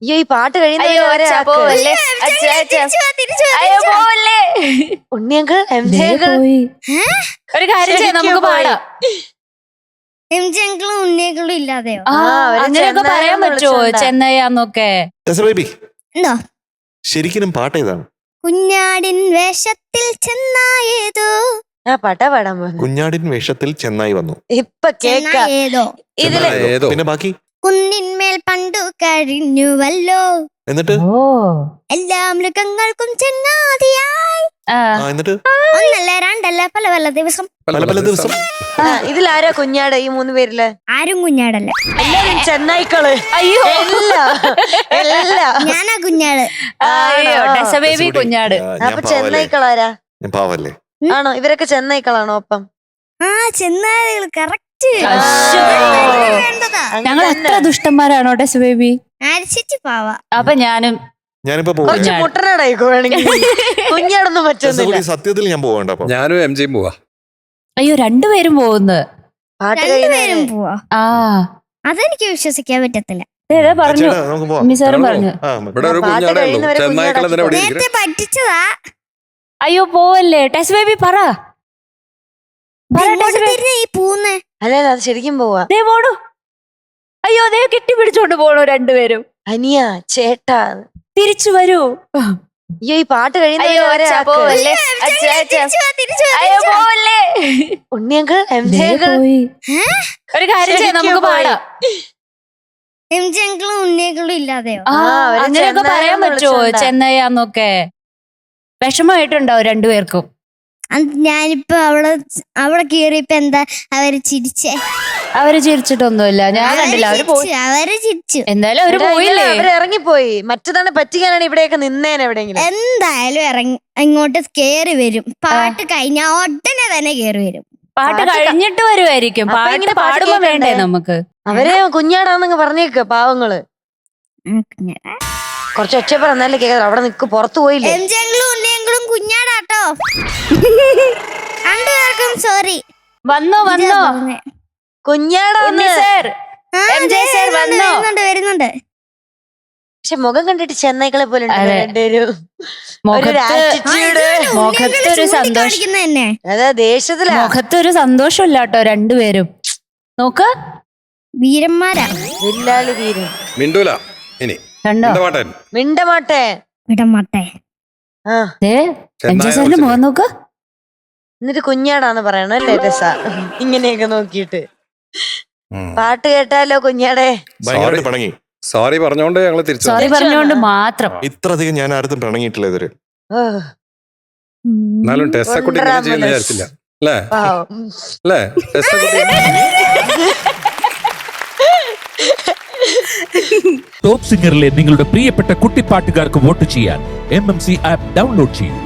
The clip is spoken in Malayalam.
അയ്യോ ഈ പാട്ട് കഴിയുന്നവരെ ഉണ്ണിയങ്കൾ ഒരു കാര്യം ചെയ്യാം, നമുക്ക് പാടാം. എംജിങ്ങളും ഉണ്ണിയങ്ങളും ഇല്ലാതെയോ? അങ്ങനെയൊക്കെ പറയാൻ പറ്റുമോ ചെന്നൈയാന്നൊക്കെ? എന്തോ ശരിക്കും പാട്ട് ഏതാണ്? കുഞ്ഞാടിൻ വേഷത്തിൽ ചെന്നായേതോ. പാട്ടാ പാടാൻ പോകുന്നു. കുഞ്ഞാടിൻ വേഷത്തിൽ ചെന്നായി വന്നു. ഇപ്പൊ കേക്കാ ചെന്നായേതോ ഇതില്. പിന്നെ ബാക്കി കുന്നിന്മേൽ പണ്ടു കഴിഞ്ഞുവല്ലോ. എന്നിട്ട് എല്ലാ മൃഗങ്ങൾക്കും ചെന്നാതിയായി. എന്നിട്ട് ഒന്നല്ല രണ്ടല്ല പല പല ദിവസം. പല പല ദിവസം. ഇതിലാരാ കുഞ്ഞാട്? ഈ 3 പേരില് ആരും കുഞ്ഞാടല്ല, എല്ലാരും ചെന്നൈക്കള്. അയ്യോ ഞാനാ കുഞ്ഞാട്. ബേബി കുഞ്ഞാട്. അപ്പൊ ചെന്നൈക്കളാരാ? ഞാൻ പാവല്ലേ? ആണോ? ഇവരൊക്കെ ചെന്നൈക്കളാണോ? ഒപ്പം ചെന്നാദികൾ കറക്റ്റ്. ഞങ്ങൾ അത്ര ദുഷ്ടന്മാരാണോ ബേബി? അരിച്ചിട്ട് പാവാ. അപ്പൊ ഞാനിപ്പോ കുറച്ച് മുട്ടനാടായിക്കോ വേണമെങ്കിൽ. കുഞ്ഞാടൊന്നും പറ്റുന്നില്ല. സത്യത്തിൽ ഞാൻ പോകണ്ട. ഞാനും എംജിയും പോവാ. അയ്യോ രണ്ടുപേരും പോകുന്നു. പാട്ട് രണ്ടുപേരും പോവാ. അതെനിക്ക് വിശ്വസിക്കാൻ പറ്റത്തില്ല. പറഞ്ഞു മിസ്സാറും പറഞ്ഞു. ഇവിടെ ഒരു കുഞ്ഞാടേ ഉള്ളൂ. ചെന്നായ്ക്കൾ എന്തിനാ ഇവിടെ നേരത്തെ പറ്റിച്ചതാ. അയ്യോ പോവല്ലേ ടെസ് ബേബി പറ. ഈ പൂന്ന് അല്ല അത് ശരിക്കും പോവാ. ദേ പോണു. അയ്യോ ദേ കെട്ടിപ്പിടിച്ചോണ്ട് പോണു രണ്ടുപേരും. അനിയ ചേട്ടാ തിരിച്ചു വരൂ. അയ്യോ ഈ പാട്ട് കഴിയുന്നവരെ ഉണ്ണിയങ്കൾ ഒരു കാര്യം ചെയ്യാം, നമുക്ക് പാടാം. എംജിങ്ങളും ഉണ്ണിയങ്ങളും ഇല്ലാതെയോ? അങ്ങനെയൊക്കെ പറയാൻ പറ്റുമോ ചെന്നൈയാന്നൊക്കെ? വിഷമമായിട്ടുണ്ടാവും രണ്ടുപേർക്കും. ഞാനിപ്പോ അവിടെ കേറിയപ്പോ എന്താ അവര് ചിരിച്ചേ? അവര് ചിരിച്ചിട്ടൊന്നുമില്ല, ഞാൻ കണ്ടില്ല. അവര് പോയി. അവര് ചിരിച്ചു. എന്തായാലും അവര് പോയില്ലേ? അവര് ഇറങ്ങിപ്പോയി. മറ്റതാണ് പറ്റിക്കാനാണ് ഇവിടെയൊക്കെ നിന്നേനെ എവിടെയെങ്കിലും. എന്തായാലും ഇങ്ങോട്ട് കേറി വരും. പാട്ട് കഴിഞ്ഞാ ഉടനെ തന്നെ കേറി വരും. പാട്ട് കഴിഞ്ഞിട്ട് വരുമായിരിക്കും. പാട്ട് പാടുമ്പോ വേണ്ടേ നമുക്ക്? അവരെ കുഞ്ഞാടാന്നങ്ങ് പറഞ്ഞേക്ക പാവങ്ങള്. കുറച്ച് ഒച്ചപ്പറ എന്നാലും കേൾക്കാം. അവിടെ നിക്ക്, പുറത്തു പോയില്ലേ? എംജിങ്ങളും ഉണ്ണിയങ്ങളും കുഞ്ഞാടാട്ടോ. രണ്ടുപേർക്കും സോറി. വന്നോ കുഞ്ഞാടാന്ന് വരുന്നുണ്ട്. പക്ഷെ മുഖം കണ്ടിട്ട് ചെന്നൈകളെ പോലെ മുഖത്തൊരു സന്തോഷം. അതാ ദേശത്തിലാ. മുഖത്തൊരു സന്തോഷമില്ല കേട്ടോ രണ്ടുപേരും. നോക്ക് വീരന്മാരാ. വില്ലാളി വീരൻ. മിണ്ടൂല ഇനി. മിണ്ടമാട്ടെ. സാറിന്റെ മുഖം നോക്ക്. എന്നിട്ട് കുഞ്ഞാടാന്ന് പറയണം അല്ലേ രസ? ഇങ്ങനെയൊക്കെ നോക്കിയിട്ട് പാട്ട് കേട്ടാലോ കുഞ്ഞാടെ? പിണങ്ങി. സോറി പറഞ്ഞോണ്ട് ഞങ്ങള് തിരിച്ചു. സോറി പറഞ്ഞോണ്ട് മാത്രം. ഇത്ര അധികം ഞാൻ ആരും പിണങ്ങിയിട്ടില്ല ഇതുവരെ. എന്നാലും ടെസ്സക്കുട്ടി ചെയ്യുന്ന വിചാരിച്ചില്ല അല്ലേ? അല്ലേ ടെസ്സക്കുട്ടി? ടോപ്പ് സിംഗറിലെ നിങ്ങളുടെ പ്രിയപ്പെട്ട കുട്ടിപ്പാട്ടുകാർക്ക് വോട്ട് ചെയ്യാൻ MMC ആപ്പ് ഡൗൺലോഡ് ചെയ്യൂ.